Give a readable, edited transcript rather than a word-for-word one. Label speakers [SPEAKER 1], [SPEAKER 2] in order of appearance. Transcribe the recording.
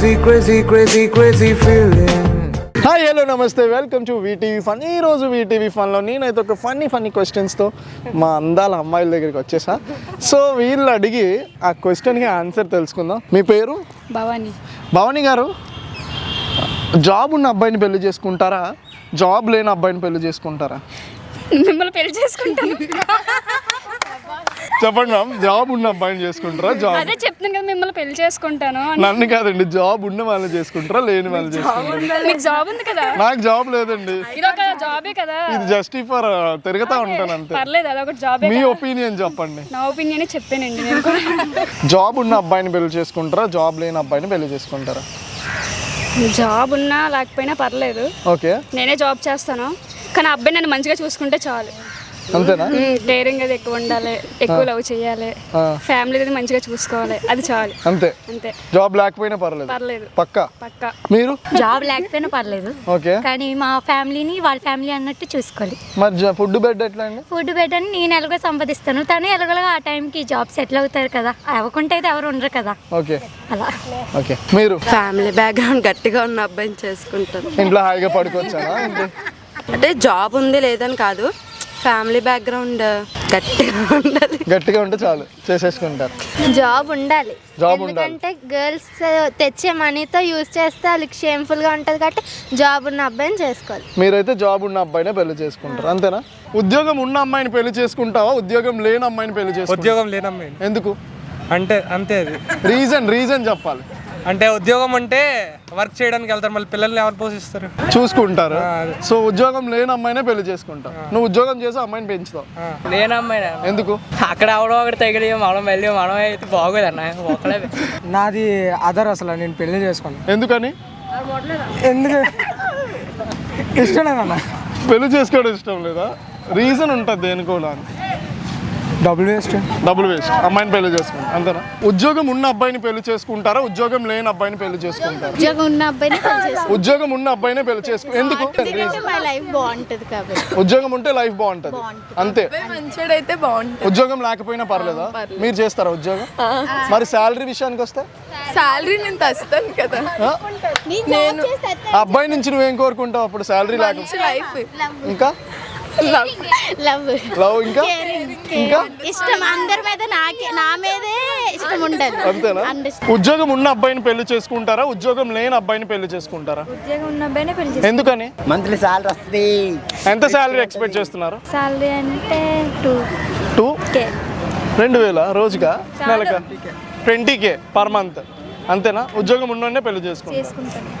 [SPEAKER 1] crazy feeling.
[SPEAKER 2] Hi hello నమస్తే welcome to VTV fun. ఈరోజు VTV ఫన్లో నేనైతే ఒక ఫన్నీ క్వశ్చన్స్తో మా అందాల అమ్మాయిల దగ్గరికి వచ్చేసా. సో వీళ్ళు అడిగి ఆ క్వశ్చన్కి ఆన్సర్ తెలుసుకుందాం. మీ పేరు? భవానీ గారు, జాబ్ ఉన్న అబ్బాయిని పెళ్లి చేసుకుంటారా, జాబ్ లేని అబ్బాయిని పెళ్లి చేసుకుంటారా?
[SPEAKER 3] మిమ్మల్ని పెళ్లి చేసుకుంటాను.
[SPEAKER 2] చెప్పండి మ్యామ్, జాబ్ ఉన్న అబ్బాయిని చేసుకుంటారా? జాబ్
[SPEAKER 3] అదే చెప్తున్నాను కదా, మిమ్మల్ని పెళ్లి చేసుకుంటాను.
[SPEAKER 2] నన్ను కాదండి, జాబ్ ఉన్న వాళ్ళని చేసుకుంటారా, లేని వాళ్ళని చేసుకుంటారా?
[SPEAKER 3] మీకు జాబ్ ఉంది కదా.
[SPEAKER 2] నాకు జాబ్ లేదండి.
[SPEAKER 3] ఇది ఒక జాబే కదా.
[SPEAKER 2] ఇది జస్ట్ ఫర్ తిరుగుతా ఉంటాను అంతే.
[SPEAKER 3] పర్లేదు, అదొక జాబే.
[SPEAKER 2] మీ ఒపీనియన్ చెప్పండి.
[SPEAKER 3] నా ఒపీనియన్ చెప్పానండి నేను కూడా.
[SPEAKER 2] జాబ్ ఉన్న అబ్బాయిని పెళ్లి చేసుకుంటారా, జాబ్ లేని అబ్బాయిని పెళ్లి చేసుకుంటారా?
[SPEAKER 3] జాబ్ ఉన్నా లేకపోయినా పర్లేదు,
[SPEAKER 2] ఓకే.
[SPEAKER 3] నేనే జాబ్ చేస్తాను, కానీ అబ్బాయి నన్ను మంచిగా చూసుకుంటే చాలు.
[SPEAKER 2] అంతేనా?
[SPEAKER 3] డేరింగ్ అది ఎక్కువ ఉండాలి, ఎక్కువ లవ్ చేయాలి, ఫ్యామిలీ అది మంచిగా చూసుకోవాలి, అది చాలు.
[SPEAKER 2] అంతే
[SPEAKER 3] అంతే.
[SPEAKER 2] జాబ్ లేకపోయినా పర్లేదు.
[SPEAKER 3] పర్లేదు,
[SPEAKER 2] పక్కా.
[SPEAKER 3] పక్కా.
[SPEAKER 2] మీరు?
[SPEAKER 4] జాబ్ లేకపోయినా పర్లేదు,
[SPEAKER 2] ఓకే,
[SPEAKER 4] కానీ మా ఫ్యామిలీని వాళ్ళ ఫ్యామిలీ అన్నట్టు చూసుకోవాలి.
[SPEAKER 2] మరి ఫుడ్ బెడ్ ఎట్లా అండి?
[SPEAKER 4] ఫుడ్ పెట్టని నేను ఎలాగో సంపాదిస్తాను, తను ఎలాగోలాగా ఆ టైంకి జాబ్ సెటిల్ అవుతారు కదా, అవ్వకుంటే అయితే ఎవరు ఉండరు కదా.
[SPEAKER 2] ఓకే,
[SPEAKER 4] అలా.
[SPEAKER 2] ఓకే. మీరు?
[SPEAKER 5] ఫ్యామిలీ బ్యాక్గ్రౌండ్ గట్టిగా ఉన్న అబ్బాయిని చేసుకుంటాను.
[SPEAKER 2] ఇంట్లో హాయిగా పడుకోవచ్చానా?
[SPEAKER 5] అంటే జాబ్ ఉంది లేదని కాదు, ఫ్యామిలీ బ్యాక్గ్రౌండ్ గట్టిగా ఉండాలి.
[SPEAKER 2] గట్టిగా ఉంటే చాలు, చేసేసుకుంటారు.
[SPEAKER 6] జాబ్ ఉండాలి.
[SPEAKER 2] జాబ్ ఉండాలి.
[SPEAKER 6] ఎందుకంటే గర్ల్స్ తెచ్చే మనీతో యూజ్ చేస్తే వాళ్ళకి షేమ్ఫుల్గా ఉంటుంది కాబట్టి జాబ్ ఉన్న అబ్బాయిని చేసుకోవాలి.
[SPEAKER 2] మీరైతే జాబ్ ఉన్న అబ్బాయినే పెళ్లి చేసుకుంటారు, అంతేనా? ఉద్యోగం ఉన్న అమ్మాయిని పెళ్లి చేసుకుంటావా, ఉద్యోగం లేని అమ్మాయిని పెళ్లి చేసుకుంటావా?
[SPEAKER 7] ఉద్యోగం లేని అమ్మాయిని.
[SPEAKER 2] ఎందుకు?
[SPEAKER 7] అంటే అంతే, అది
[SPEAKER 2] రీజన్ చెప్పాలి.
[SPEAKER 7] అంటే ఉద్యోగం అంటే వర్క్ చేయడానికి వెళ్తారు, మళ్ళీ పిల్లల్ని ఎవరు పోషిస్తారు,
[SPEAKER 2] చూసుకుంటారు. సో ఉద్యోగం లేని అమ్మాయినే పెళ్లి చేసుకుంటావు. నువ్వు ఉద్యోగం చేసి అమ్మాయిని పెంచుతావు.
[SPEAKER 8] లేని అమ్మాయి
[SPEAKER 2] ఎందుకు?
[SPEAKER 8] అక్కడ ఎవడో ఒకటి తగిలి మనం వెళ్ళి మనం అయితే బాగోదు అన్న, ఒకడే.
[SPEAKER 7] నాది అదర్, అసలు నేను పెళ్లి చేసుకోను.
[SPEAKER 2] ఎందుకని?
[SPEAKER 7] ఎందుకు ఇష్టం లేదన్న,
[SPEAKER 2] పెళ్లి చేసుకోవడం ఇష్టం లేదా? రీజన్ ఉంటుంది దేనికోలా అని.
[SPEAKER 7] డబ్బులు వేస్ట్
[SPEAKER 2] అమ్మాయిని పెళ్లి చేసుకుంటారు, అంతేనా? ఉద్యోగం ఉన్న అబ్బాయిని పెళ్లి చేసుకుంటారా, ఉద్యోగం లేని అబ్బాయిని పెళ్లి చేసుకుంటారా?
[SPEAKER 6] ఉద్యోగం ఉన్న అబ్బాయిని
[SPEAKER 2] ఉద్యోగం ఉన్న అబ్బాయినే పెళ్లి చేసుకుంటారు. ఎందుకు?
[SPEAKER 6] మై లైఫ్ బాగుంటుంది కాబట్టి.
[SPEAKER 2] ఉద్యోగం ఉంటే లైఫ్ బాగుంటుంది, అంతే.
[SPEAKER 5] మంచోడైతే బాగుంటుంది.
[SPEAKER 2] ఉద్యోగం లేకపోయినా పర్లేదా? మీరు చేస్తారా ఉద్యోగం? మరి శాలరీ విషయానికి వస్తే?
[SPEAKER 5] శాలరీ నేను తెస్తాను కదా.
[SPEAKER 2] ఆ అబ్బాయి నుంచి నువ్వేం కోరుకుంటావు అప్పుడు? శాలరీ లేకపోతే
[SPEAKER 5] లైఫ్,
[SPEAKER 2] ఇంకా
[SPEAKER 6] లవ్,
[SPEAKER 2] ఇంకా
[SPEAKER 6] ఇష్టం అందరి మీద, నా మీదే ఇష్టం ఉంటుంది,
[SPEAKER 2] అంతేనా? ఉద్యోగం ఉన్న అబ్బాయిని పెళ్లి చేసుకుంటారా, ఉద్యోగం లేని అబ్బాయిని పెళ్లి చేసుకుంటారా?
[SPEAKER 4] ఉద్యోగం ఉన్న అబ్బాయినే పెళ్లి.
[SPEAKER 2] ఎందుకని?
[SPEAKER 9] మంత్లీ సాలరీ వస్తుంది.
[SPEAKER 2] ఎంత శాలరీ ఎక్స్పెక్ట్ చేస్తున్నారు?
[SPEAKER 4] సాలరీ అంటే
[SPEAKER 2] 2K 2000 రోజుగా, నెలక 20K పర్ మంత్, అంతేనా? ఉద్యోగం ఉన్నోనే పెళ్లి చేసుకుంటారు.